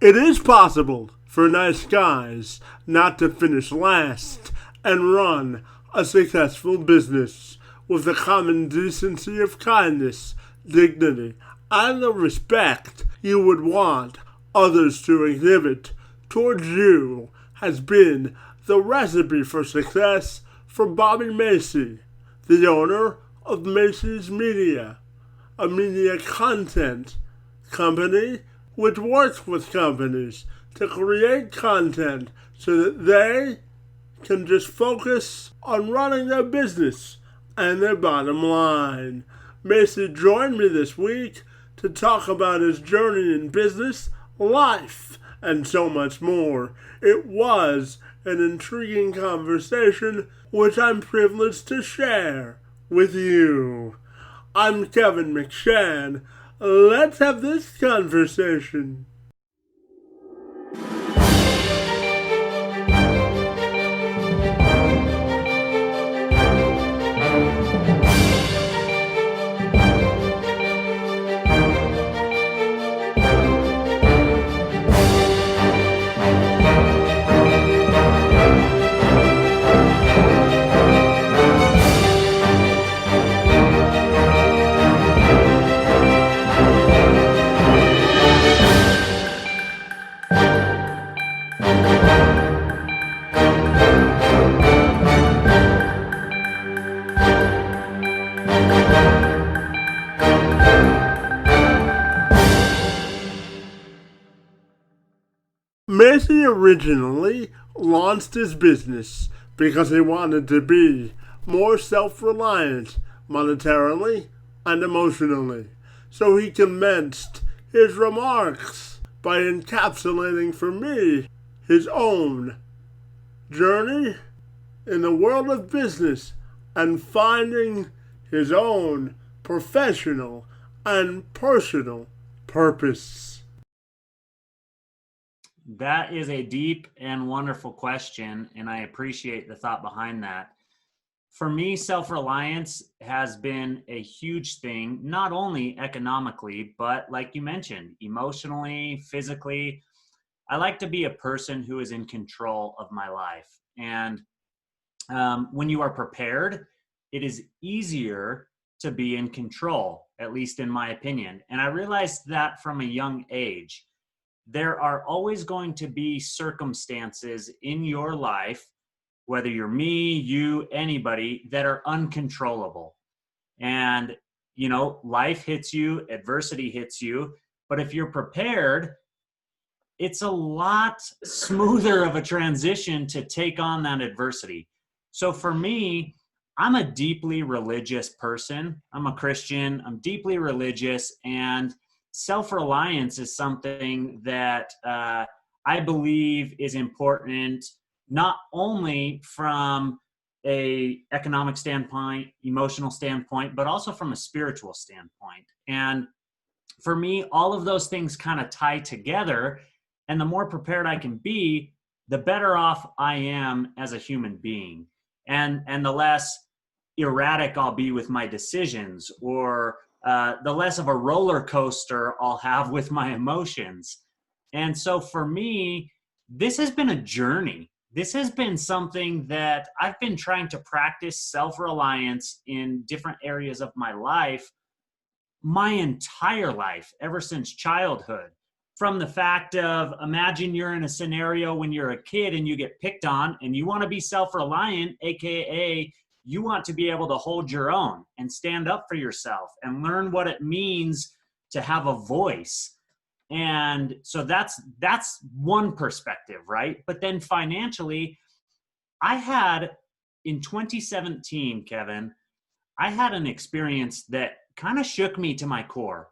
It is possible for nice guys not to finish last and run a successful business with the common decency of kindness, dignity, and the respect you would want others to exhibit towards you has been the recipe for success for Bobby Macey, the owner of Macey's Media, a media content company which works with companies to create content so that they can just focus on running their business and their bottom line. Macey joined me this week to talk about his journey in business, life, and so much more. It was an intriguing conversation which I'm privileged to share with you. I'm Kevin McShann. Let's have this conversation. Macey originally launched his business because he wanted to be more self-reliant monetarily and emotionally. So he commenced his remarks by encapsulating for me his own journey in the world of business and finding his own professional and personal purpose. That is a deep and wonderful question, and I appreciate the thought behind that. For me, self-reliance has been a huge thing, not only economically, but like you mentioned, emotionally, physically. I like to be a person who is in control of my life. And when you are prepared, it is easier to be in control, at least in my opinion. And I realized that from a young age. There are always going to be circumstances in your life, whether you're me, you, anybody, that are uncontrollable. And, life hits you, adversity hits you. But if you're prepared, it's a lot smoother of a transition to take on that adversity. So for me, I'm a deeply religious person. I'm a Christian. I'm deeply religious, and self-reliance is something that I believe is important, not only from a economic standpoint, emotional standpoint, but also from a spiritual standpoint. And for me, all of those things kind of tie together. And the more prepared I can be, the better off I am as a human being. And the less erratic I'll be with my decisions, or the less of a roller coaster I'll have with my emotions. And so for me, this has been a journey. This has been something that I've been trying to practice self-reliance in different areas of my life my entire life, ever since childhood. From the fact of, imagine you're in a scenario when you're a kid and you get picked on and you want to be self-reliant, AKA you want to be able to hold your own and stand up for yourself and learn what it means to have a voice. And so that's one perspective, right? But then financially, I had in 2017, Kevin, I had an experience that kind of shook me to my core.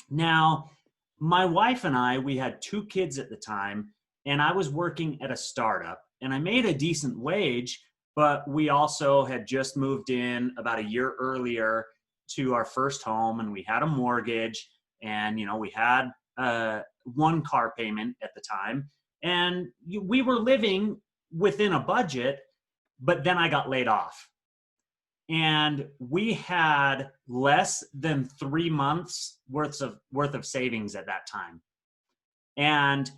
Now, my wife and I, we had two kids at the time, and I was working at a startup, and I made a decent wage, but we also had just moved in about a year earlier to our first home, and we had a mortgage, and we had one car payment at the time, and we were living within a budget. But then I got laid off, and we had less than 3 months worth of savings at that time. And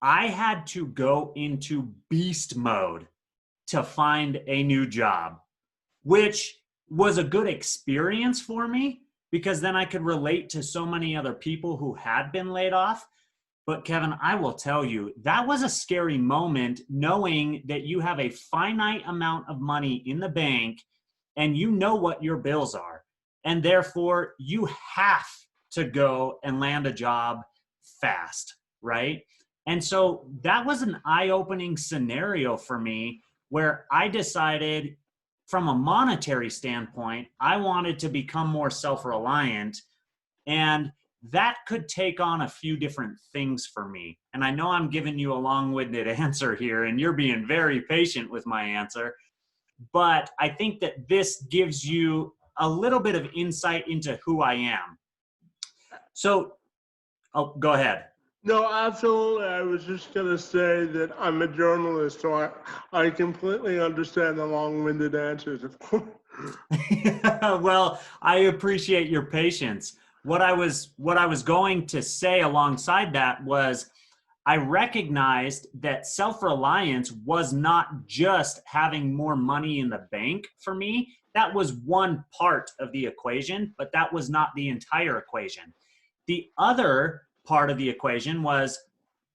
I had to go into beast mode to find a new job, which was a good experience for me because then I could relate to so many other people who had been laid off. But Kevin, I will tell you, that was a scary moment knowing that you have a finite amount of money in the bank and you know what your bills are. And therefore, you have to go and land a job fast, right? And so that was an eye-opening scenario for me where I decided from a monetary standpoint, I wanted to become more self-reliant, and that could take on a few different things for me. And I know I'm giving you a long-winded answer here, and you're being very patient with my answer, but I think that this gives you a little bit of insight into who I am. So, oh, go ahead. No, absolutely. I was just going to say that I'm a journalist, so I completely understand the long-winded answers, of course. Well, I appreciate your patience. What I was going to say alongside that was I recognized that self-reliance was not just having more money in the bank for me. That was one part of the equation, but that was not the entire equation. The other part of the equation was,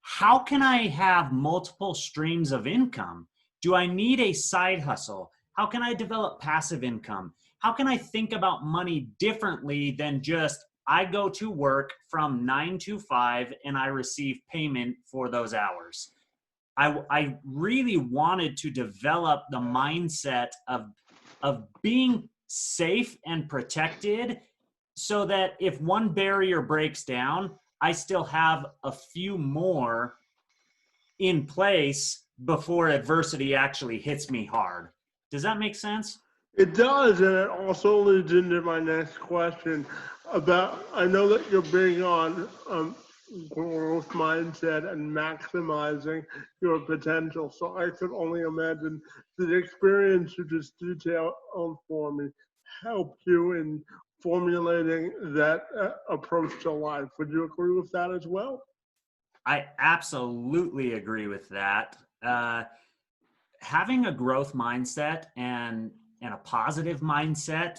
how can I have multiple streams of income? Do I need a side hustle? How can I develop passive income? How can I think about money differently than just I go to work from 9 to 5 and I receive payment for those hours? I really wanted to develop the mindset of being safe and protected so that if one barrier breaks down, I still have a few more in place before adversity actually hits me hard. Does that make sense? It does, and it also leads into my next question about, I know that you're big on growth mindset and maximizing your potential. So I could only imagine the experience you just detailed for me helped you in formulating that approach to life. Would you agree with that as well? I absolutely agree with that. Having a growth mindset and a positive mindset,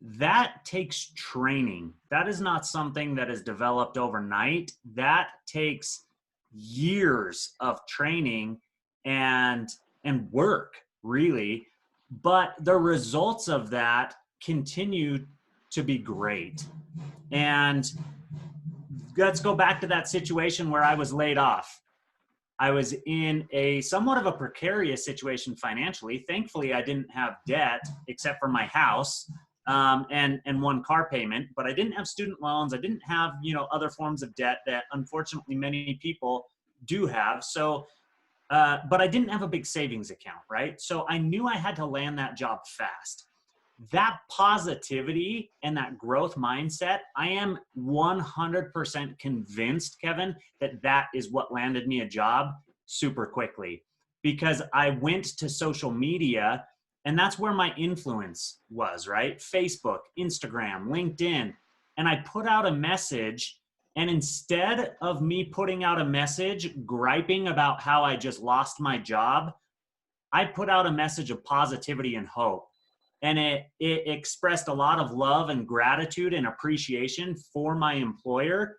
that takes training. That is not something that is developed overnight. That takes years of training and work, really. But the results of that continue to be great. And let's go back to that situation where I was laid off. I was in a somewhat of a precarious situation financially. Thankfully, I didn't have debt except for my house and one car payment, but I didn't have student loans. I didn't have, other forms of debt that unfortunately many people do have. So, but I didn't have a big savings account, right? So I knew I had to land that job fast. That positivity and that growth mindset, I am 100% convinced, Kevin, that is what landed me a job super quickly, because I went to social media and that's where my influence was, right? Facebook, Instagram, LinkedIn. And I put out a message, and instead of me putting out a message griping about how I just lost my job, I put out a message of positivity and hope. And it expressed a lot of love and gratitude and appreciation for my employer.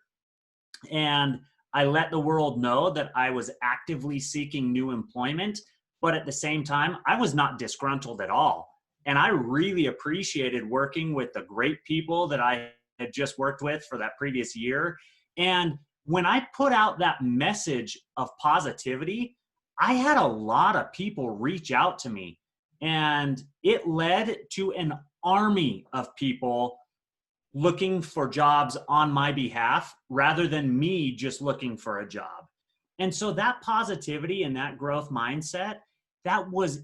And I let the world know that I was actively seeking new employment, but at the same time, I was not disgruntled at all. And I really appreciated working with the great people that I had just worked with for that previous year. And when I put out that message of positivity, I had a lot of people reach out to me. And it led to an army of people looking for jobs on my behalf rather than me just looking for a job. And so that positivity and that growth mindset, that was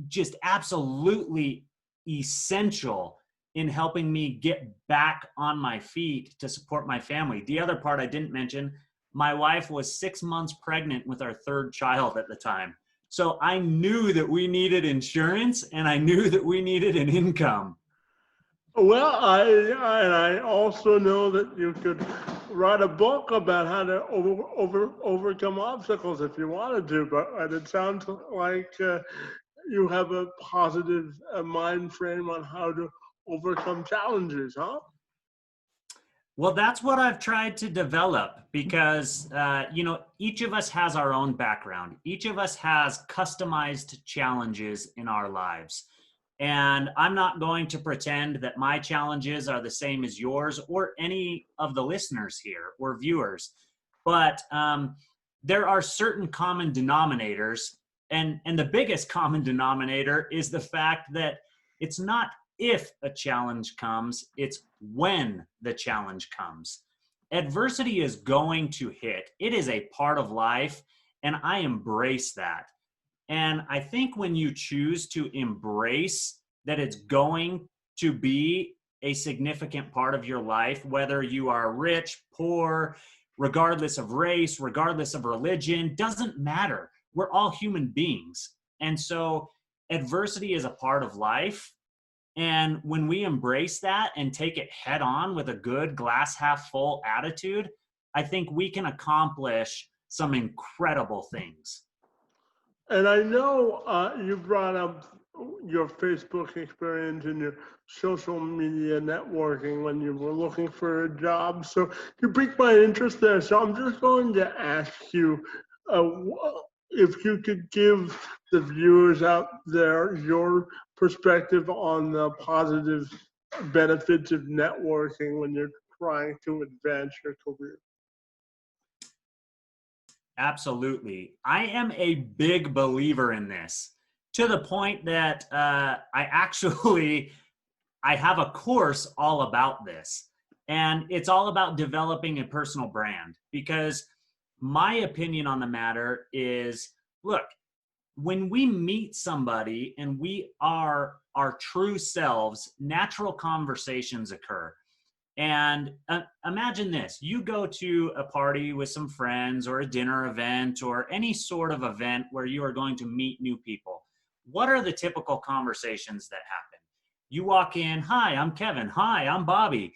just absolutely essential in helping me get back on my feet to support my family. The other part I didn't mention, my wife was 6 months pregnant with our third child at the time. So I knew that we needed insurance and I knew that we needed an income. Well, I also know that you could write a book about how to overcome obstacles if you wanted to, but it sounds like you have a positive mind frame on how to overcome challenges, huh? Well, that's what I've tried to develop because, each of us has our own background. Each of us has customized challenges in our lives. And I'm not going to pretend that my challenges are the same as yours or any of the listeners here or viewers. But there are certain common denominators. And the biggest common denominator is the fact that it's not if a challenge comes, it's when the challenge comes. Adversity is going to hit. It is a part of life, and I embrace that. And I think when you choose to embrace that it's going to be a significant part of your life, whether you are rich, poor, regardless of race, regardless of religion, doesn't matter. We're all human beings. And so adversity is a part of life. And when we embrace that and take it head on with a good glass half full attitude, I think we can accomplish some incredible things. And I know you brought up your Facebook experience and your social media networking when you were looking for a job. So you piqued my interest there. So I'm just going to ask you if you could give the viewers out there your perspective on the positive benefits of networking when you're trying to advance your career. Absolutely. I am a big believer in this to the point that I have a course all about this. And it's all about developing a personal brand because my opinion on the matter is, look, when we meet somebody and we are our true selves, natural conversations occur. And imagine this, you go to a party with some friends or a dinner event or any sort of event where you are going to meet new people. What are the typical conversations that happen? You walk in, hi, I'm Kevin. Hi, I'm Bobby.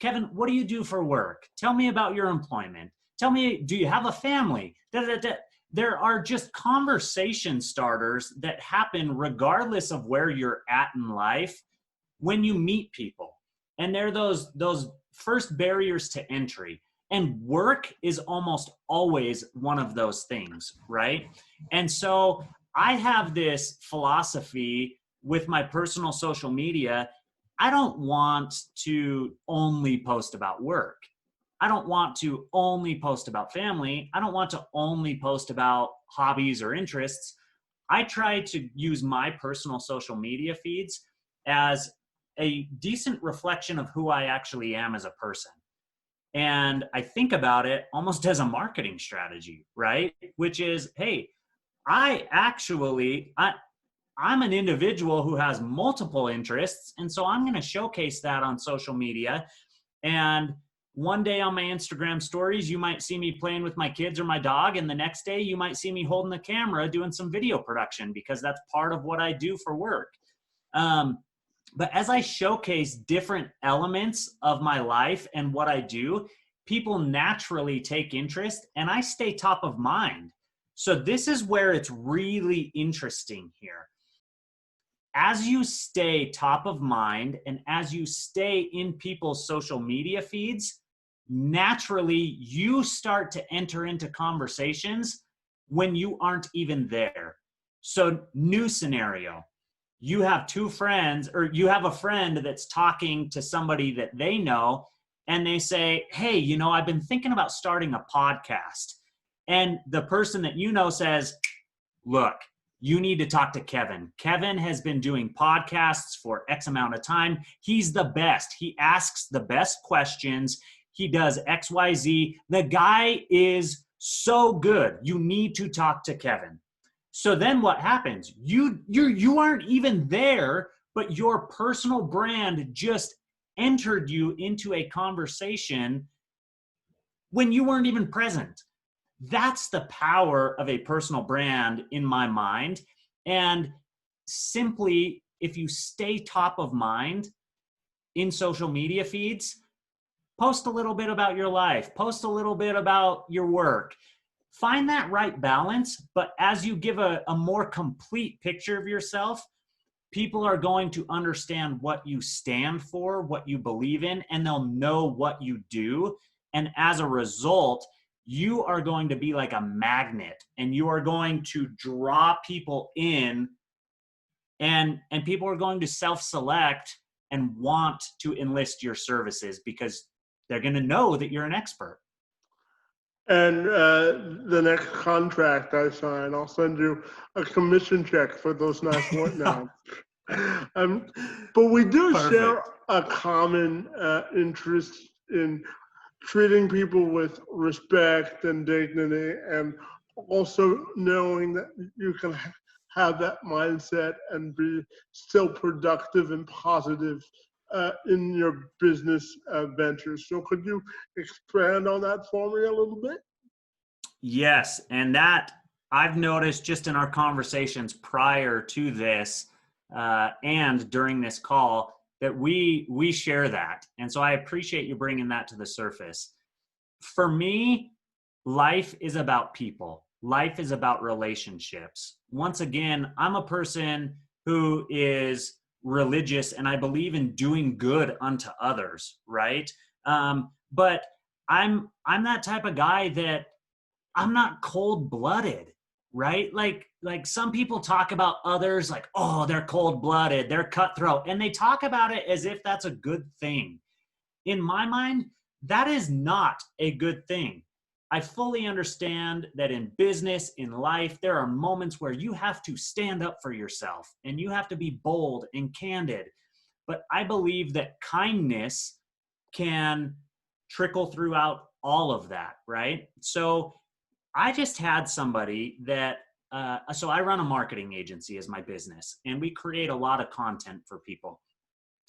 Kevin, what do you do for work? Tell me about your employment. Tell me, do you have a family? Da, da, da. There are just conversation starters that happen regardless of where you're at in life when you meet people. And they're those first barriers to entry. And work is almost always one of those things, right? And so I have this philosophy with my personal social media. I don't want to only post about work. I don't want to only post about family. I don't want to only post about hobbies or interests. I try to use my personal social media feeds as a decent reflection of who I actually am as a person. And I think about it almost as a marketing strategy, right? Which is, hey, I'm an individual who has multiple interests. And so I'm going to showcase that on social media. And one day on my Instagram stories, you might see me playing with my kids or my dog. And the next day you might see me holding the camera doing some video production because that's part of what I do for work. But as I showcase different elements of my life and what I do, people naturally take interest and I stay top of mind. So this is where it's really interesting here. As you stay top of mind and as you stay in people's social media feeds, naturally you start to enter into conversations when you aren't even there. So new scenario. You have two friends or you have a friend that's talking to somebody that they know and they say, hey, I've been thinking about starting a podcast. And the person that you know says, look, you need to talk to Kevin. Kevin has been doing podcasts for X amount of time. He's the best. He asks the best questions. He does X, Y, Z. The guy is so good. You need to talk to Kevin. So then what happens? You aren't even there, but your personal brand just entered you into a conversation when you weren't even present. That's the power of a personal brand in my mind. And simply, if you stay top of mind in social media feeds, Post a little bit about your life, post a little bit about your work. Find that right balance, but as you give a more complete picture of yourself, people are going to understand what you stand for, what you believe in, and they'll know what you do. And as a result, you are going to be like a magnet, and you are going to draw people in, and people are going to self-select and want to enlist your services because they're going to know that you're an expert. And the next contract I sign, I'll send you a commission check for those nice whatnots. But we do share Perfect. a common interest in treating people with respect and dignity, and also knowing that you can have that mindset and be still productive and positive in your business ventures. So could you expand on that for me a little bit? Yes, and that I've noticed just in our conversations prior to this and during this call that we share that, and so I appreciate you bringing that to the surface. For me, life is about people. Life is about relationships. Once again, I'm a person who is religious, and I believe in doing good unto others, right? But I'm that type of guy that I'm not cold-blooded, right? Like some people talk about others like, oh, they're cold-blooded, they're cutthroat, and they talk about it as if that's a good thing. In my mind, that is not a good thing. I fully understand that in business, in life, there are moments where you have to stand up for yourself and you have to be bold and candid. But I believe that kindness can trickle throughout all of that, right? So I just had somebody that, so I run a marketing agency as my business, and we create a lot of content for people.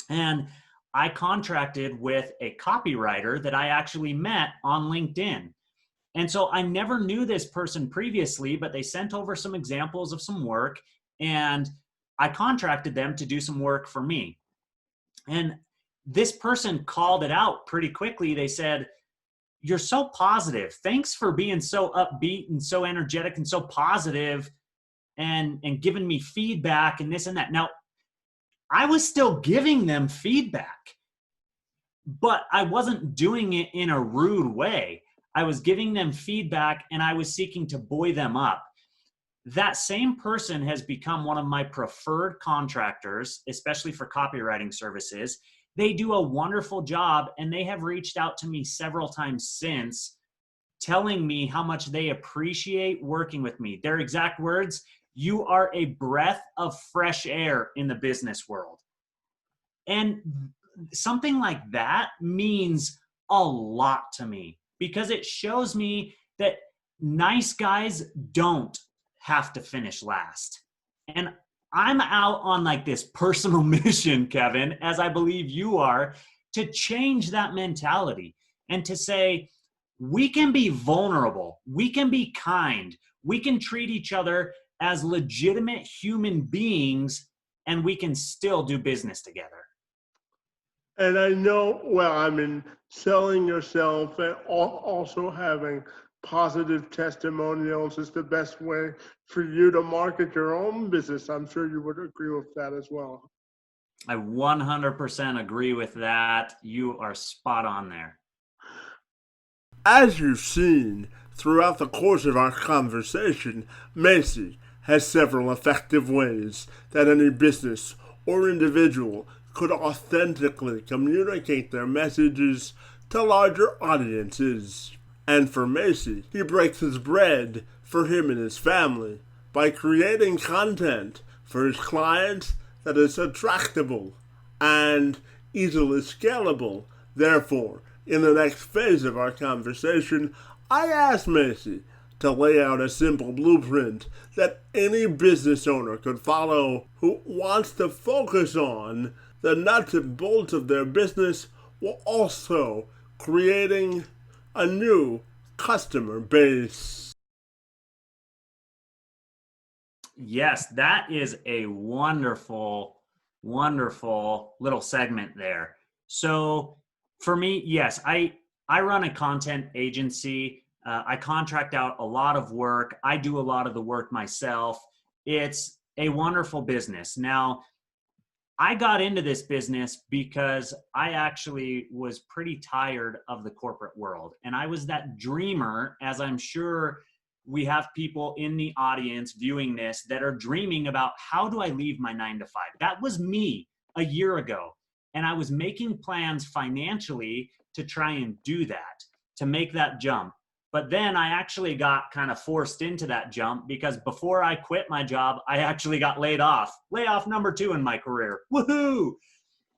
And I contracted with a copywriter that I actually met on LinkedIn. And so I never knew this person previously, but they sent over some examples of some work, and I contracted them to do some work for me. And this person called it out pretty quickly. They said, "You're so positive. Thanks for being so upbeat and so energetic and so positive and giving me feedback and this and that." Now, I was still giving them feedback, but I wasn't doing it in a rude way. I was giving them feedback and I was seeking to buoy them up. That same person has become one of my preferred contractors, especially for copywriting services. They do a wonderful job, and they have reached out to me several times since, telling me how much they appreciate working with me. Their exact words, "You are a breath of fresh air in the business world." And something like that means a lot to me because it shows me that nice guys don't have to finish last. And I'm out on like this personal mission, Kevin, as I believe you are, to change that mentality and to say, we can be vulnerable, we can be kind, we can treat each other as legitimate human beings, and we can still do business together. And I know, well, I mean, selling yourself and also having positive testimonials is the best way for you to market your own business. I'm sure you would agree with that as well. I 100% agree with that. You are spot on there. As you've seen throughout the course of our conversation, Macey has several effective ways that any business or individual could authentically communicate their messages to larger audiences. And for Macey, he breaks his bread for him and his family by creating content for his clients that is attractable and easily scalable. Therefore, in the next phase of our conversation, I asked Macey to lay out a simple blueprint that any business owner could follow who wants to focus on the nuts and bolts of their business while also creating a new customer base. Yes, that is a wonderful, wonderful little segment there. So For me, yes, I run a content agency. I contract out a lot of work. I do a lot of the work myself. It's a wonderful business. Now, I got into this business because I actually was pretty tired of the corporate world. And I was that dreamer, as I'm sure we have people in the audience viewing this that are dreaming about, how do I leave my 9 to 5? That was me a year ago. And I was making plans financially to try and do that, to make that jump. But then I actually got kind of forced into that jump because before I quit my job, I actually got laid off. Layoff number 2 in my career. Woohoo!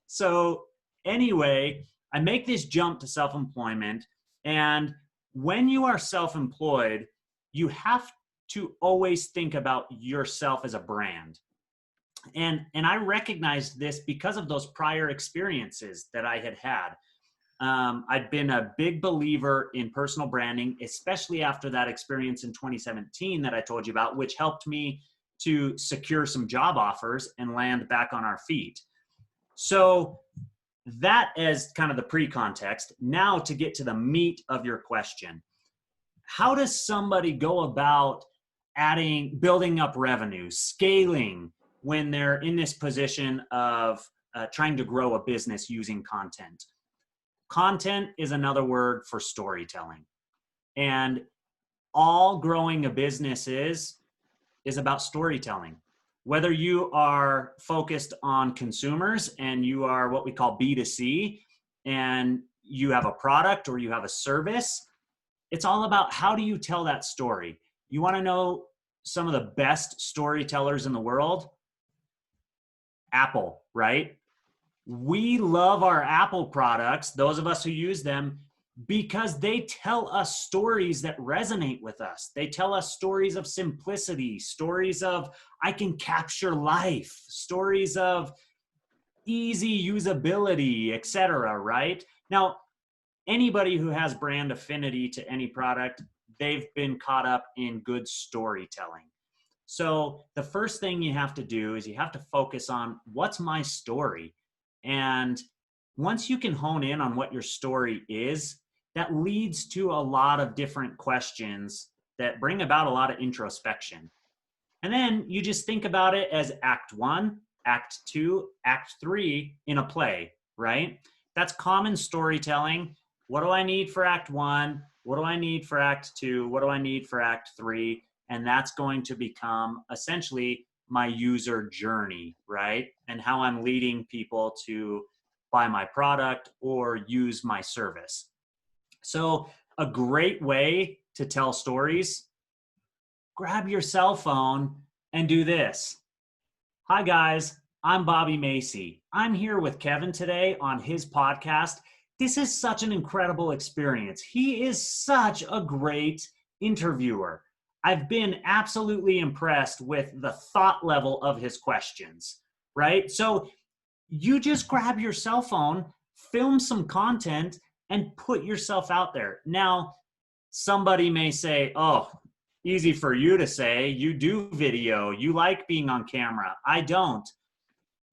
So anyway, I make this jump to self-employment. And when you are self-employed, you have to always think about yourself as a brand. And I recognized this because of those prior experiences that I had had. I've been a big believer in personal branding, especially after that experience in 2017 that I told you about, which helped me to secure some job offers and land back on our feet. So that as kind of the pre-context. Now to get to the meat of your question. How does somebody go about building up revenue, scaling when they're in this position of trying to grow a business using content? Content is another word for storytelling. And all growing a business is about storytelling. Whether you are focused on consumers and you are what we call B2C and you have a product or you have a service, it's all about how do you tell that story. You want to know some of the best storytellers in the world? Apple, right? We love our Apple products, those of us who use them, because they tell us stories that resonate with us. They tell us stories of simplicity, stories of I can capture life, stories of easy usability, etc., right? Now, anybody who has brand affinity to any product, they've been caught up in good storytelling. So the first thing you have to do is you have to focus on what's my story. And once you can hone in on what your story is, that leads to a lot of different questions that bring about a lot of introspection. And then you just think about it as act 1, act 2, act 3 in a play, right? That's common storytelling. What do I need for act 1? What do I need for act 2? What do I need for act 3? And that's going to become essentially my user journey, right? And how I'm leading people to buy my product or use my service. So a great way to tell stories, grab your cell phone and do this. Hi guys, I'm Bobby Macey. I'm here with Kevin today on his podcast. This is such an incredible experience. He is such a great interviewer. I've been absolutely impressed with the thought level of his questions, right? So you just grab your cell phone, film some content, and put yourself out there. Now, somebody may say, oh, easy for you to say, you do video, you like being on camera. I don't.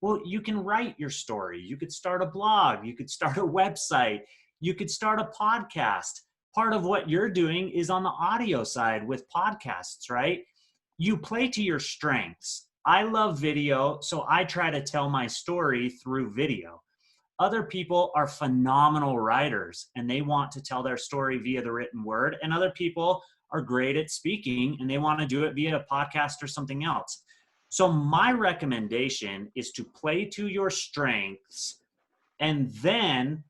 Well, you can write your story. You could start a blog. You could start a website. You could start a podcast. Part of what you're doing is on the audio side with podcasts, right? You play to your strengths. I love video, so I try to tell my story through video. Other people are phenomenal writers and they want to tell their story via the written word. And other people are great at speaking and they want to do it via a podcast or something else. So my recommendation is to play to your strengths and then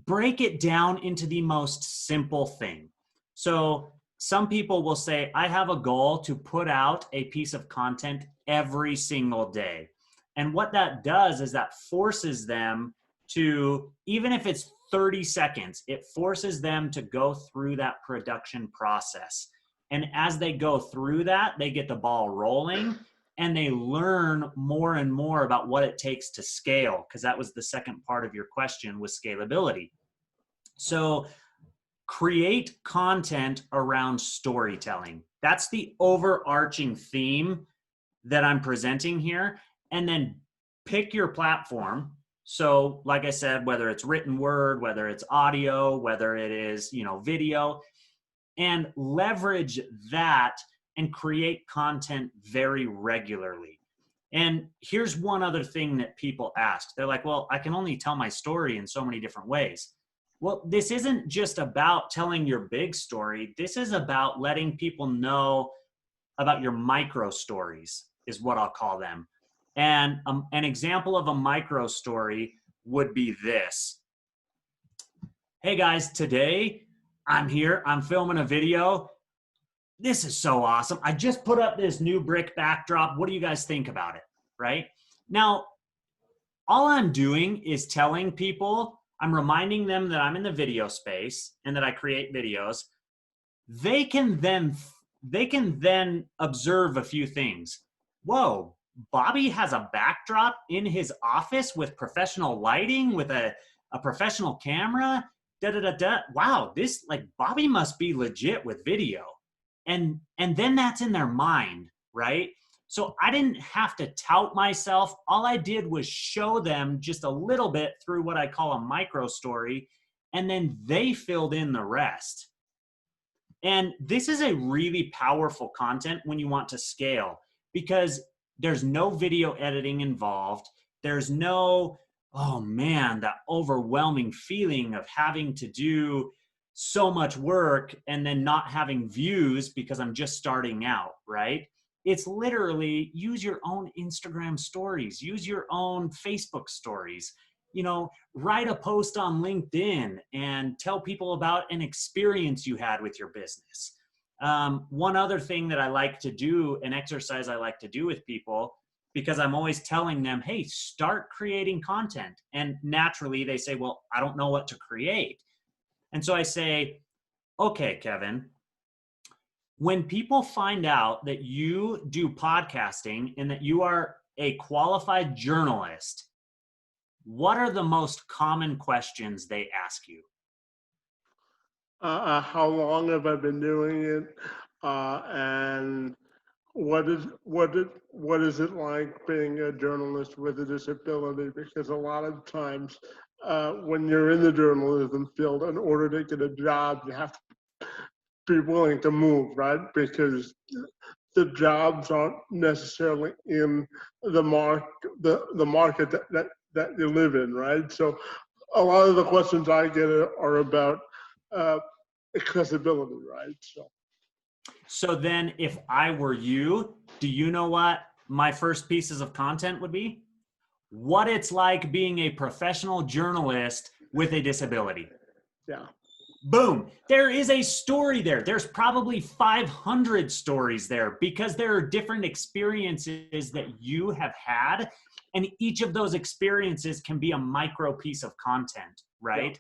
break it down into the most simple thing. So some people will say, I have a goal to put out a piece of content every single day. And what that does is that forces them to, even if it's 30 seconds, it forces them to go through that production process. And as they go through that, they get the ball rolling and they learn more and more about what it takes to scale, because that was the second part of your question, was scalability. So create content around storytelling. That's the overarching theme that I'm presenting here. And then pick your platform. So like I said, whether it's written word, whether it's audio, whether it is, video, and leverage that and create content very regularly. And here's one other thing that people ask. They're like, well, I can only tell my story in so many different ways. Well, this isn't just about telling your big story. This is about letting people know about your micro stories, is what I'll call them. And an example of a micro story would be this. Hey guys, today I'm here, I'm filming a video. This is so awesome. I just put up this new brick backdrop. What do you guys think about it? Right? Now, all I'm doing is telling people, I'm reminding them that I'm in the video space and that I create videos. They can then observe a few things. Whoa, Bobby has a backdrop in his office with professional lighting, with a professional camera. Wow, this, like, Bobby must be legit with video. And then that's in their mind, right? So I didn't have to tout myself. All I did was show them just a little bit through what I call a micro story, and then they filled in the rest. And this is a really powerful content when you want to scale, because there's no video editing involved. There's no, oh man, that overwhelming feeling of having to do so much work and then not having views because I'm just starting out, right? It's literally use your own Instagram stories, use your own Facebook stories, write a post on LinkedIn and tell people about an experience you had with your business. One other thing that I like to do, an exercise I like to do with people, because I'm always telling them, hey, start creating content. And naturally they say, well, I don't know what to create. And so I say, okay, Kevin, when people find out that you do podcasting and that you are a qualified journalist, what are the most common questions they ask you? How long have I been doing it? And what is it like being a journalist with a disability? Because a lot of times when you're in the journalism field, in order to get a job, you have to be willing to move, right? Because the jobs aren't necessarily in the market that you live in, right? So a lot of the questions I get are about accessibility, right? So then if I were you, do you know what my first pieces of content would be? What it's like being a professional journalist with a disability. Yeah. Boom. There is a story there. There's probably 500 stories there, because there are different experiences that you have had. And each of those experiences can be a micro piece of content, right? Yeah.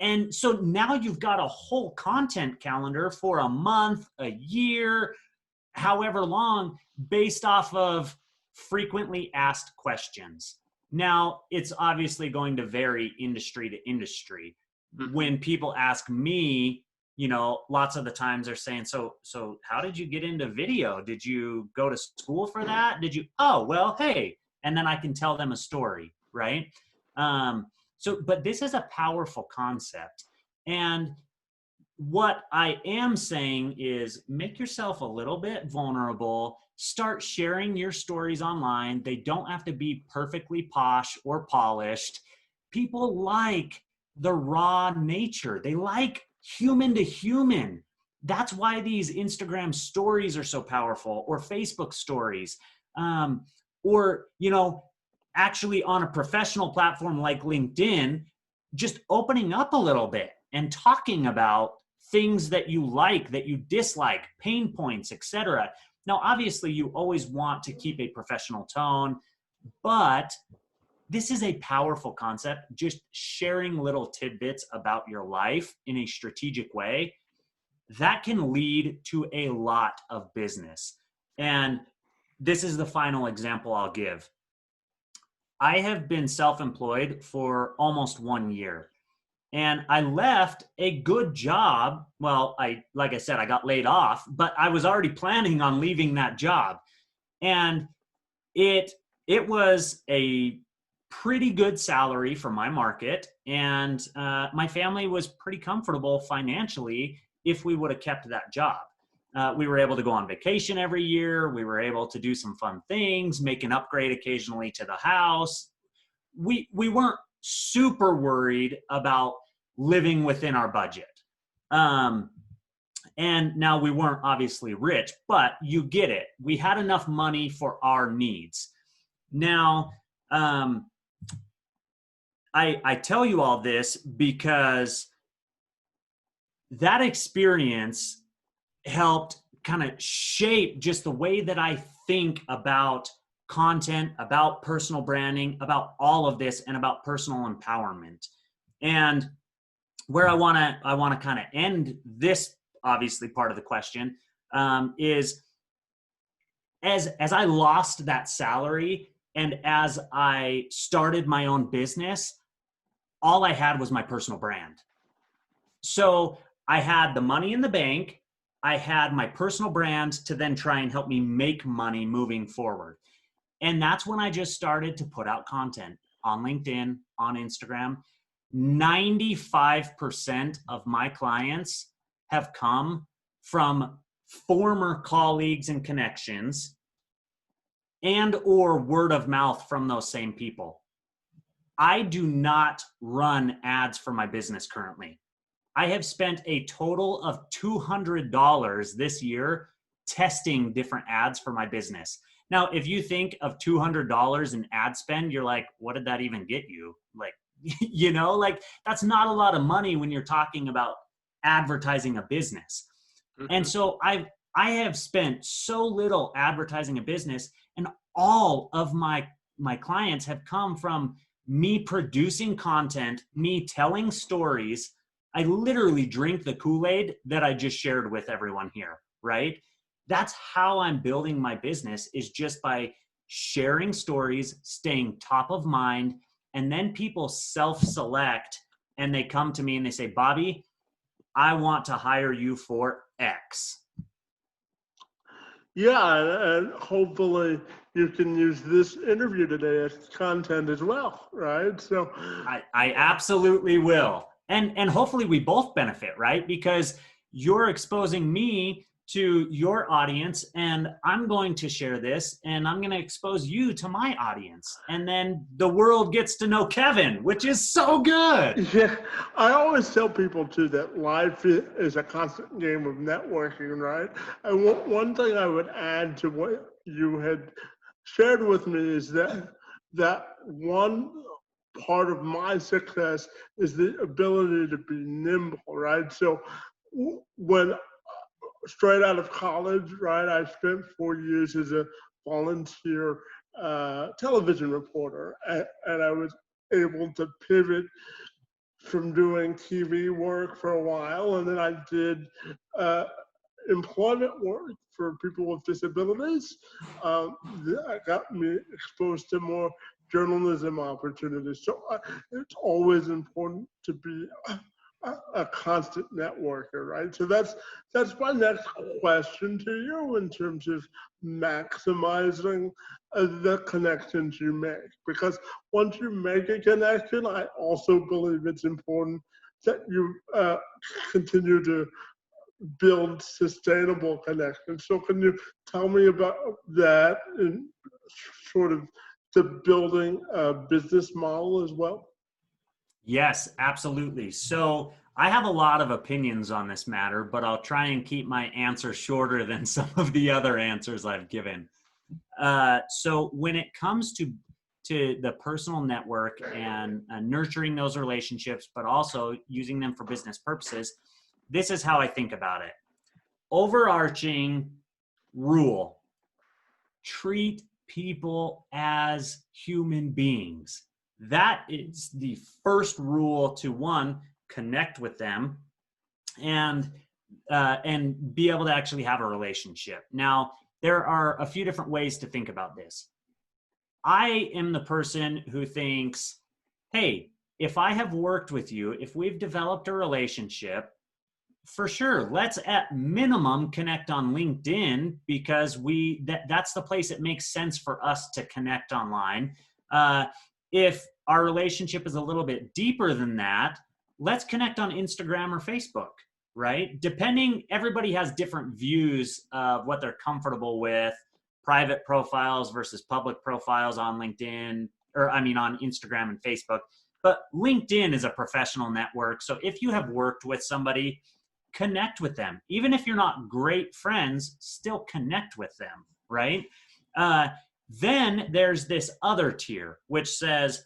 And so now you've got a whole content calendar for a month, a year, however long, based off of frequently asked questions. Now, it's obviously going to vary industry to industry. Mm-hmm. When people ask me, lots of the times they're saying, so how did you get into video? Did you go to school for that? Did you? Oh, well, hey. And then I can tell them a story, right? But this is a powerful concept. And what I am saying is make yourself a little bit vulnerable. Start sharing your stories online. They don't have to be perfectly posh or polished. People like the raw nature. They like human to human. That's why these Instagram stories are so powerful, or Facebook stories, or, actually on a professional platform like LinkedIn, just opening up a little bit and talking about things that you like, that you dislike, pain points, etc. Now, obviously, you always want to keep a professional tone, but this is a powerful concept. Just sharing little tidbits about your life in a strategic way, that can lead to a lot of business. And this is the final example I'll give. I have been self-employed for almost 1 year. And I left a good job. Well, like I said, I got laid off, but I was already planning on leaving that job. And it was a pretty good salary for my market. And my family was pretty comfortable financially if we would have kept that job. We were able to go on vacation every year. We were able to do some fun things, make an upgrade occasionally to the house. We weren't super worried about living within our budget. And now we weren't obviously rich, but you get it. We had enough money for our needs. Now, I tell you all this because that experience helped kind of shape just the way that I think about content, about personal branding, about all of this, and about personal empowerment. And where I want to kind of end this, obviously, part of the question is as I lost that salary and as I started my own business, all I had was my personal brand. So I had the money in the bank. I had my personal brand to then try and help me make money moving forward. And that's when I just started to put out content on LinkedIn, on Instagram. 95% of my clients have come from former colleagues and connections and or word of mouth from those same people. I do not run ads for my business currently. I have spent a total of $200 this year testing different ads for my business. Now, if you think of $200 in ad spend, you're like, what did that even get you? Like, like that's not a lot of money when you're talking about advertising a business. Mm-hmm. And so I have spent so little advertising a business, and all of my clients have come from me producing content, me telling stories. I literally drink the Kool-Aid that I just shared with everyone here, right? That's how I'm building my business, is just by sharing stories, staying top of mind, and then people self-select and they come to me and they say, Bobby, I want to hire you for X. Yeah, and hopefully you can use this interview today as content as well, right? So I absolutely will. And hopefully we both benefit, right? Because you're exposing me to your audience, and I'm going to share this, and I'm going to expose you to my audience. And then the world gets to know Kevin, which is so good. Yeah, I always tell people too that life is a constant game of networking, right? And one thing I would add to what you had shared with me is that one part of my success is the ability to be nimble, right? So when straight out of college, right, I spent 4 years as a volunteer television reporter, and I was able to pivot from doing TV work for a while, and then I did employment work for people with disabilities. That got me exposed to more journalism opportunities. So it's always important to be a constant networker, right? So that's my next question to you in terms of maximizing the connections you make. Because once you make a connection, I also believe it's important that you continue to build sustainable connections. So can you tell me about that and sort of the building a business model as well? Yes, absolutely. So I have a lot of opinions on this matter, but I'll try and keep my answer shorter than some of the other answers I've given. So when it comes to the personal network and nurturing those relationships, but also using them for business purposes, this is how I think about it. Overarching rule: treat people as human beings. That is the first rule to, one, connect with them and be able to actually have a relationship. Now, there are a few different ways to think about this. I am the person who thinks, hey, if I have worked with you, if we've developed a relationship, for sure, let's at minimum connect on LinkedIn, because that's the place it makes sense for us to connect online. If our relationship is a little bit deeper than that, let's connect on Instagram or Facebook, right? Depending, everybody has different views of what they're comfortable with, private profiles versus public profiles on LinkedIn, or I mean on Instagram and Facebook. But LinkedIn is a professional network. So if you have worked with somebody, connect with them. Even if you're not great friends, still connect with them, right? Then there's this other tier, which says,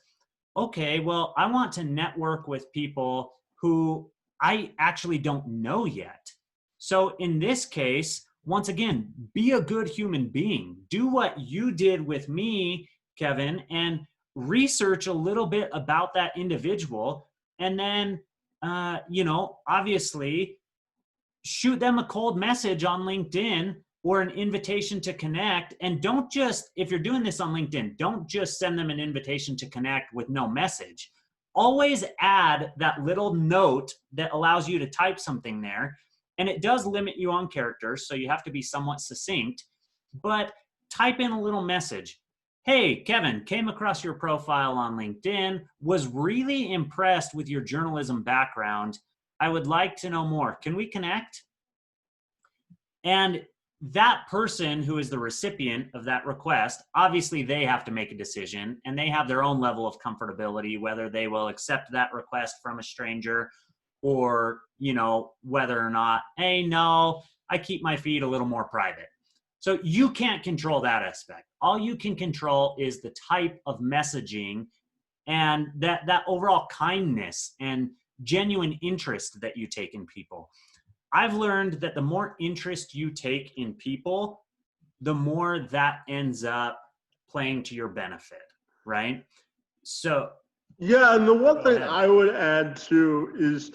okay, well, I want to network with people who I actually don't know yet. So in this case, once again, be a good human being. Do what you did with me, Kevin, and research a little bit about that individual. And then, obviously, shoot them a cold message on LinkedIn or an invitation to connect. And don't just, if you're doing this on LinkedIn, don't just send them an invitation to connect with no message. Always add that little note that allows you to type something there. And it does limit you on characters, so you have to be somewhat succinct, but type in a little message. Hey, Kevin, came across your profile on LinkedIn, was really impressed with your journalism background. I would like to know more. Can we connect? And that person who is the recipient of that request, obviously they have to make a decision, and they have their own level of comfortability, whether they will accept that request from a stranger or, whether or not, hey, no, I keep my feed a little more private. So you can't control that aspect. All you can control is the type of messaging and that overall kindness and genuine interest that you take in people. I've learned that the more interest you take in people, the more that ends up playing to your benefit, right? So yeah, and the one thing I would add too is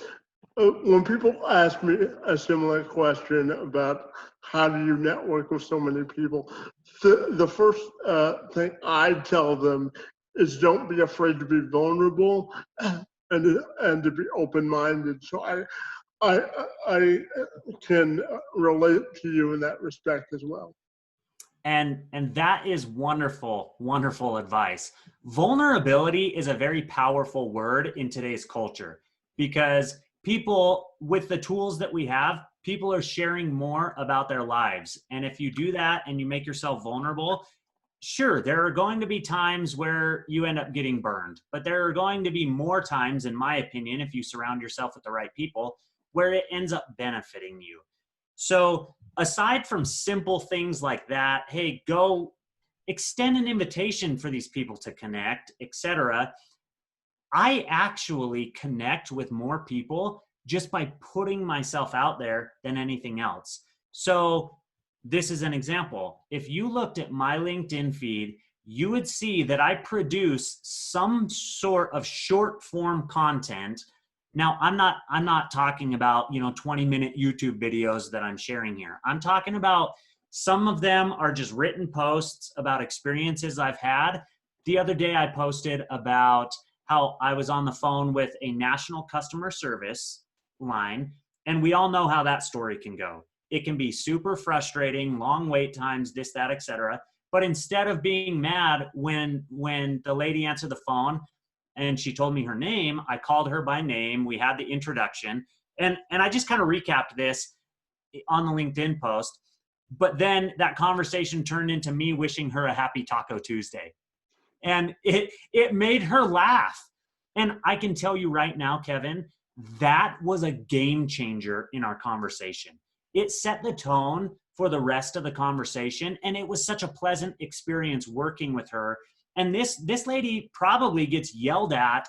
when people ask me a similar question about how do you network with so many people, the first thing I tell them is don't be afraid to be vulnerable and to be open-minded. So I can relate to you in that respect as well. And that is wonderful, wonderful advice. Vulnerability is a very powerful word in today's culture because people, with the tools that we have, people are sharing more about their lives. And if you do that and you make yourself vulnerable, sure, there are going to be times where you end up getting burned, but there are going to be more times, in my opinion, if you surround yourself with the right people, where it ends up benefiting you. So aside from simple things like that, hey, go extend an invitation for these people to connect, etc. I actually connect with more people just by putting myself out there than anything else. So this is an example. If you looked at my LinkedIn feed, you would see that I produce some sort of short form content. Now, I'm not talking about, 20-minute YouTube videos that I'm sharing here. I'm talking about some of them are just written posts about experiences I've had. The other day I posted about how I was on the phone with a national customer service line, and we all know how that story can go. It can be super frustrating, long wait times, this, that, etc. But instead of being mad when the lady answered the phone and she told me her name, I called her by name. We had the introduction, and I just kind of recapped this on the LinkedIn post. But then that conversation turned into me wishing her a happy Taco Tuesday. And it made her laugh. And I can tell you right now, Kevin, that was a game changer in our conversation. It set the tone for the rest of the conversation. And it was such a pleasant experience working with her. And this lady probably gets yelled at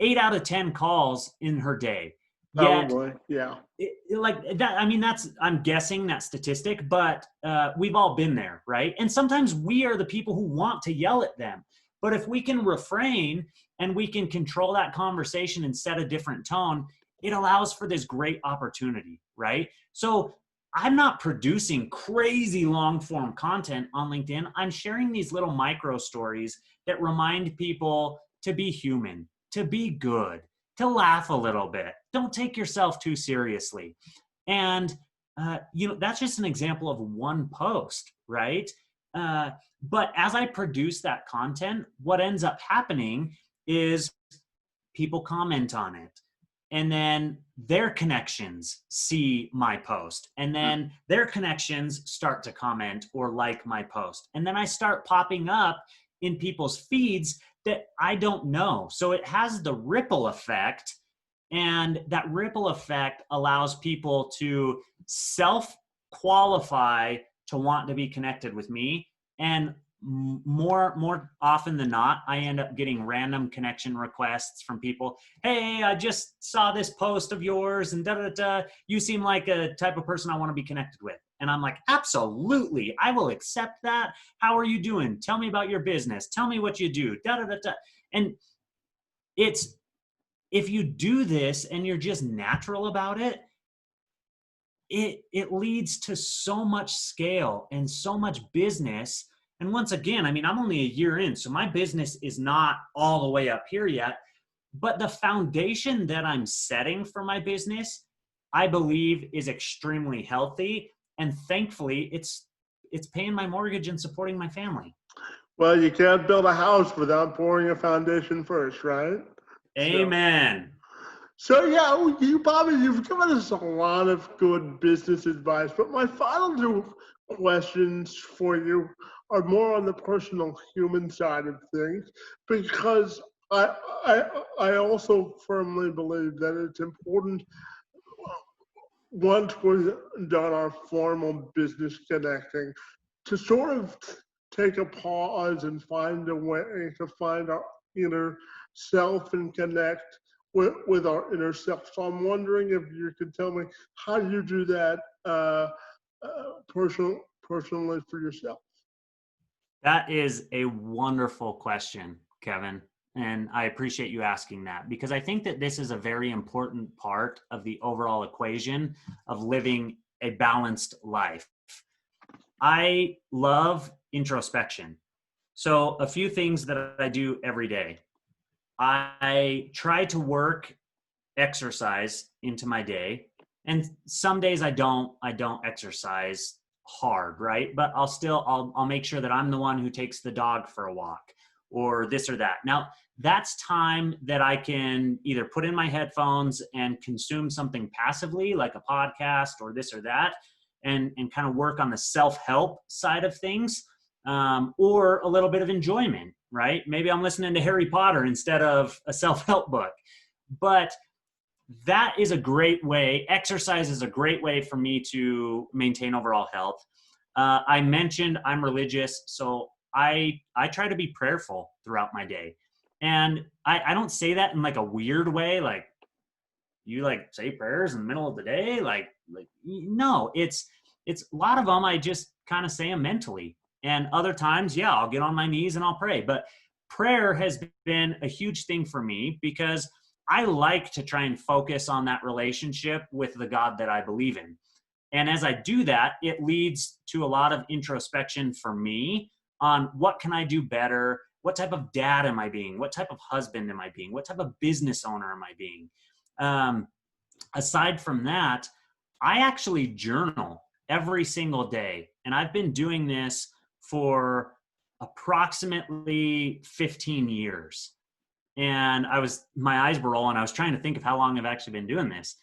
8 out of 10 calls in her day. Probably, yeah. Like that, I mean, I'm guessing that statistic, but we've all been there, right? And sometimes we are the people who want to yell at them. But if we can refrain and we can control that conversation and set a different tone, it allows for this great opportunity, right? So I'm not producing crazy long form content on LinkedIn. I'm sharing these little micro stories that remind people to be human, to be good, to laugh a little bit. Don't take yourself too seriously. And, that's just an example of one post, right? But as I produce that content, what ends up happening is people comment on it. And then their connections see my post. And then their connections start to comment or like my post. And then I start popping up in people's feeds that I don't know. So it has the ripple effect. And that ripple effect allows people to self qualify to want to be connected with me. And more often than not, I end up getting random connection requests from people. Hey, I just saw this post of yours and da da da. You seem like a type of person I want to be connected with. And I'm like, absolutely, I will accept that. How are you doing? Tell me about your business. Tell me what you do. Da da da da. And it's, if you do this and you're just natural about it, it leads to so much scale and so much business. And once again, I mean, I'm only a year in, so my business is not all the way up here yet, but the foundation that I'm setting for my business, I believe, is extremely healthy. And thankfully, it's paying my mortgage and supporting my family. Well, you can't build a house without pouring a foundation first, right? Amen. So yeah, you've given us a lot of good business advice, but my final two questions for you are more on the personal human side of things, because I also firmly believe that it's important, once we've done our formal business connecting, to sort of take a pause and find a way to find our inner self and connect with our inner self. So I'm wondering if you could tell me how you do that personally for yourself. That is a wonderful question, Kevin. And I appreciate you asking that, because I think that this is a very important part of the overall equation of living a balanced life. I love introspection. So a few things that I do every day. I try to work exercise into my day. And some days I don't exercise hard, right? But I'll make sure that I'm the one who takes the dog for a walk or this or that. Now, that's time that I can either put in my headphones and consume something passively, like a podcast or this or that, and kind of work on the self-help side of things, or a little bit of enjoyment, right? Maybe I'm listening to Harry Potter instead of a self-help book. But that is a great way. Exercise is a great way for me to maintain overall health. I mentioned I'm religious, so I try to be prayerful throughout my day. And I don't say that in like a weird way, like you like say prayers in the middle of the day. Like no, it's a lot of them I just kind of say them mentally. And other times, yeah, I'll get on my knees and I'll pray. But prayer has been a huge thing for me because I like to try and focus on that relationship with the God that I believe in. And as I do that, it leads to a lot of introspection for me on what can I do better? What type of dad am I being? What type of husband am I being? What type of business owner am I being? Aside from that, I actually journal every single day. And I've been doing this for approximately 15 years. And my eyes were rolling. I was trying to think of how long I've actually been doing this.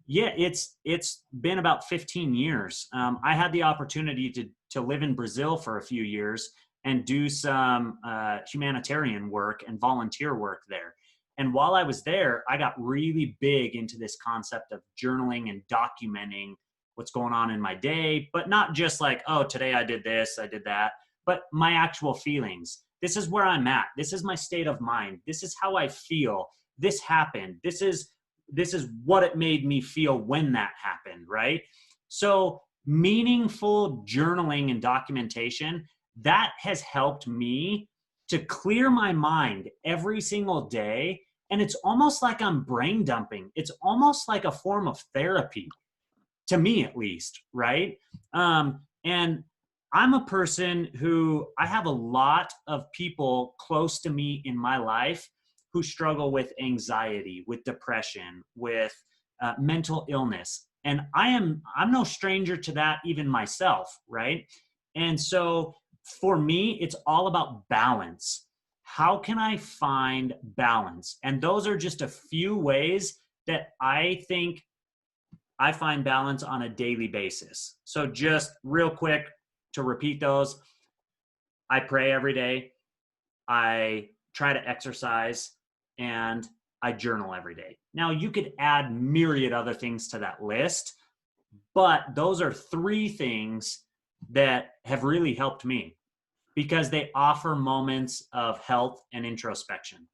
Yeah, it's been about 15 years. I had the opportunity to live in Brazil for a few years and do some humanitarian work and volunteer work there. And while I was there, I got really big into this concept of journaling and documenting what's going on in my day, but not just like, oh, today I did this, I did that, but my actual feelings. This is where I'm at. This is my state of mind. This is how I feel. This happened. This is what it made me feel when that happened, right? So meaningful journaling and documentation, that has helped me to clear my mind every single day. And it's almost like I'm brain dumping. It's almost like a form of therapy, to me at least, right? And I'm a person who, I have a lot of people close to me in my life who struggle with anxiety, with depression, with mental illness. And I'm no stranger to that even myself, right? And so For me, it's all about balance. How can I find balance? And those are just a few ways that I think I find balance on a daily basis. So just real quick to repeat those, I pray every day, I try to exercise, and I journal every day. Now you could add myriad other things to that list, but those are three things that have really helped me because they offer moments of health and introspection.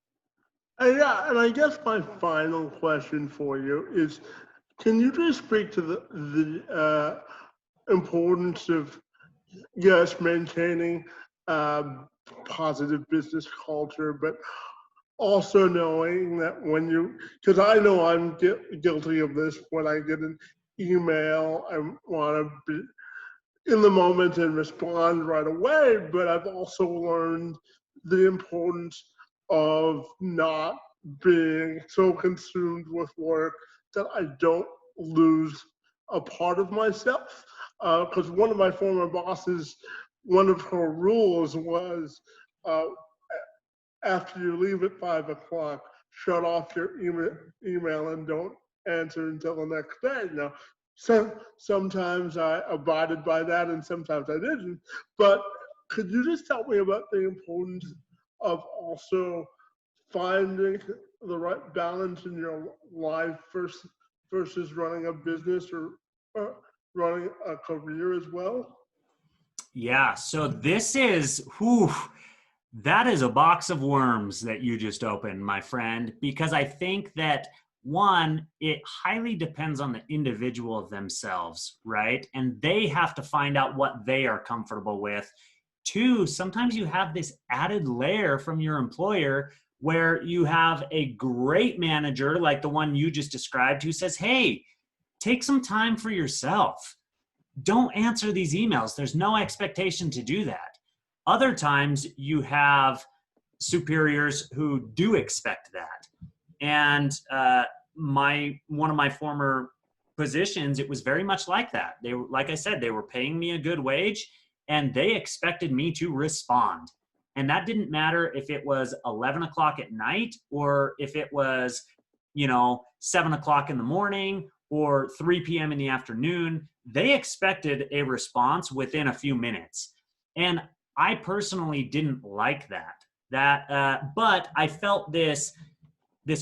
Yeah, and I guess my final question for you is, can you just speak to the importance of, yes, maintaining positive business culture, but also knowing that when you, because I know I'm guilty of this, when I get an email, I want to be in the moment and respond right away, but I've also learned the importance of not being so consumed with work that I don't lose a part of myself. Because one of my former bosses, one of her rules was, uh, after you leave at 5 o'clock, shut off your email and don't answer until the next day. Now, sometimes I abided by that and sometimes I didn't. But could you just tell me about the importance of also finding the right balance in your life versus running a business or running a career as well? Yeah, so this is, whew, that is a box of worms that you just opened, my friend, because I think that one, it highly depends on the individual themselves, right? And they have to find out what they are comfortable with. Two, sometimes you have this added layer from your employer where you have a great manager like the one you just described who says, hey, take some time for yourself. Don't answer these emails. There's no expectation to do that. Other times you have superiors who do expect that. And one of my former positions, it was very much like that. They were, like I said, they were paying me a good wage and they expected me to respond. And that didn't matter if it was 11 o'clock at night or if it was, 7 o'clock in the morning or 3 p.m. in the afternoon. They expected a response within a few minutes. And I personally didn't like that. But I felt this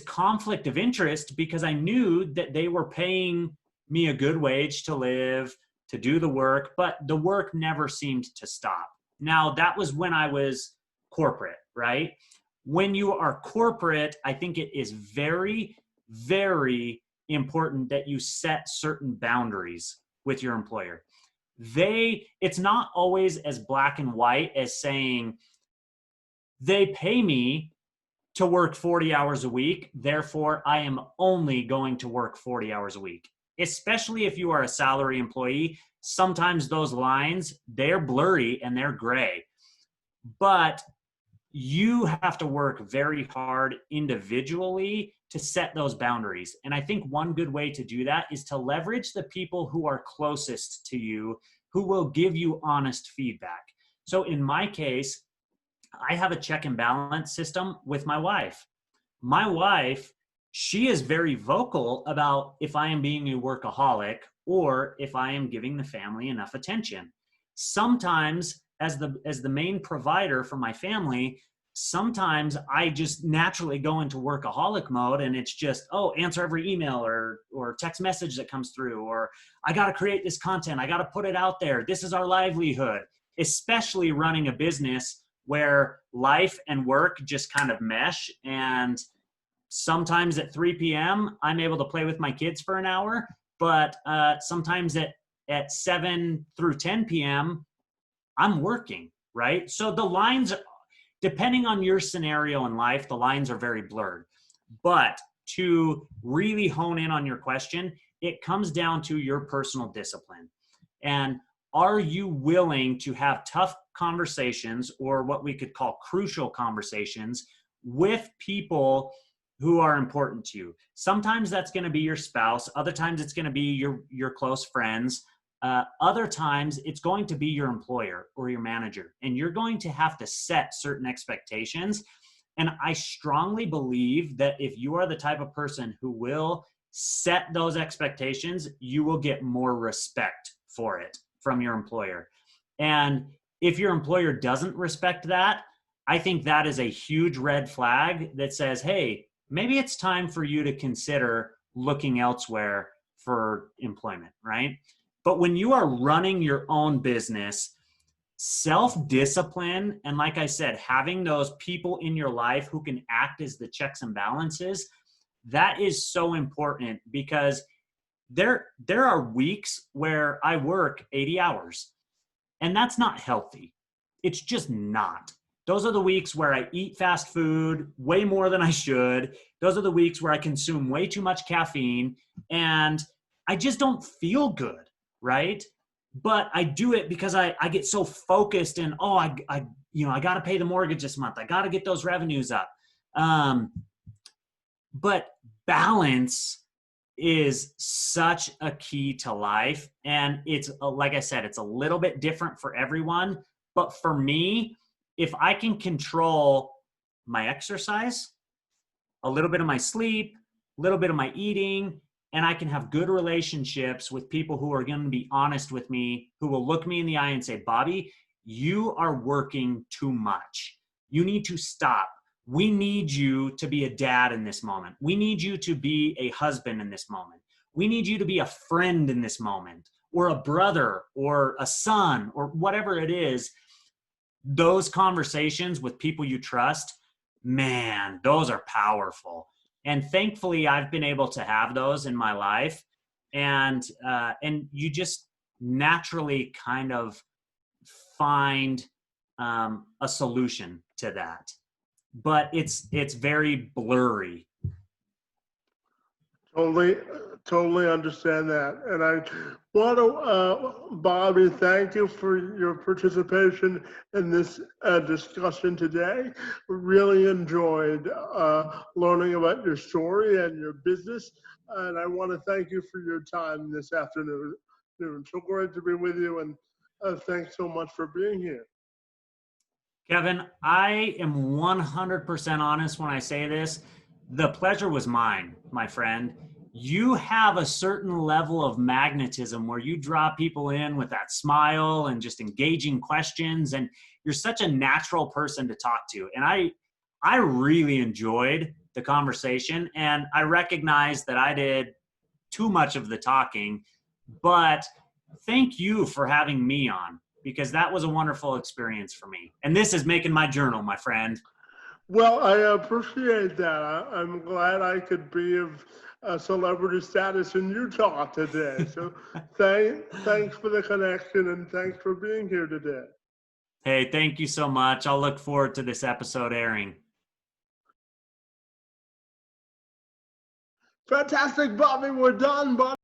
conflict of interest because I knew that they were paying me a good wage to live, to do the work, but the work never seemed to stop. Now, that was when I was corporate, right? When you are corporate, I think it is very, very important that you set certain boundaries with your employer. It's not always as black and white as saying they pay me to work 40 hours a week, therefore I am only going to work 40 hours a week. Especially if you are a salary employee, sometimes those lines, they're blurry and they're gray. But you have to work very hard individually to set those boundaries. And I think one good way to do that is to leverage the people who are closest to you, who will give you honest feedback. So in my case, I have a check and balance system with my wife. My wife, she is very vocal about if I am being a workaholic or if I am giving the family enough attention. Sometimes as the main provider for my family, sometimes I just naturally go into workaholic mode and it's just, answer every email or text message that comes through, or I got to create this content. I got to put it out there. This is our livelihood, especially running a business where life and work just kind of mesh. And sometimes at 3 p.m., I'm able to play with my kids for an hour, but sometimes at 7 through 10 p.m., I'm working, right? So the lines, depending on your scenario in life, the lines are very blurred. But to really hone in on your question, it comes down to your personal discipline. And are you willing to have tough conversations, or what we could call crucial conversations, with people who are important to you? Sometimes that's going to be your spouse. Other times it's going to be your close friends. Other times it's going to be your employer or your manager, and you're going to have to set certain expectations. And I strongly believe that if you are the type of person who will set those expectations, you will get more respect for it from your employer. And if your employer doesn't respect that, I think that is a huge red flag that says, hey, maybe it's time for you to consider looking elsewhere for employment, right? But when you are running your own business, self-discipline, and like I said, having those people in your life who can act as the checks and balances, that is so important, because there are weeks where I work 80 hours, and that's not healthy. It's just not. Those are the weeks where I eat fast food way more than I should. Those are the weeks where I consume way too much caffeine, and I just don't feel good, right? But I do it because I get so focused and, I got to pay the mortgage this month. I got to get those revenues up. But balance is such a key to life. And it's, like I said, it's a little bit different for everyone. But for me, if I can control my exercise, a little bit of my sleep, a little bit of my eating, and I can have good relationships with people who are going to be honest with me, who will look me in the eye and say, Bobby, you are working too much. You need to stop. We need you to be a dad in this moment. We need you to be a husband in this moment. We need you to be a friend in this moment, or a brother, or a son, or whatever it is. Those conversations with people you trust, man, those are powerful. And thankfully, I've been able to have those in my life. And you just naturally kind of find a solution to that. But it's very blurry. Totally understand that. And I want to, Bobby, thank you for your participation in this discussion today. Really enjoyed learning about your story and your business. And I want to thank you for your time this afternoon. So great to be with you, and thanks so much for being here. Kevin, I am 100% honest when I say this. The pleasure was mine, my friend. You have a certain level of magnetism where you draw people in with that smile and just engaging questions, and you're such a natural person to talk to. And I really enjoyed the conversation, and I recognize that I did too much of the talking, but thank you for having me on, because that was a wonderful experience for me. And this is making my journal, my friend. Well, I appreciate that. I'm glad I could be of celebrity status in Utah today. So thanks for the connection, and thanks for being here today. Hey, thank you so much. I'll look forward to this episode airing. Fantastic, Bobby. We're done, buddy.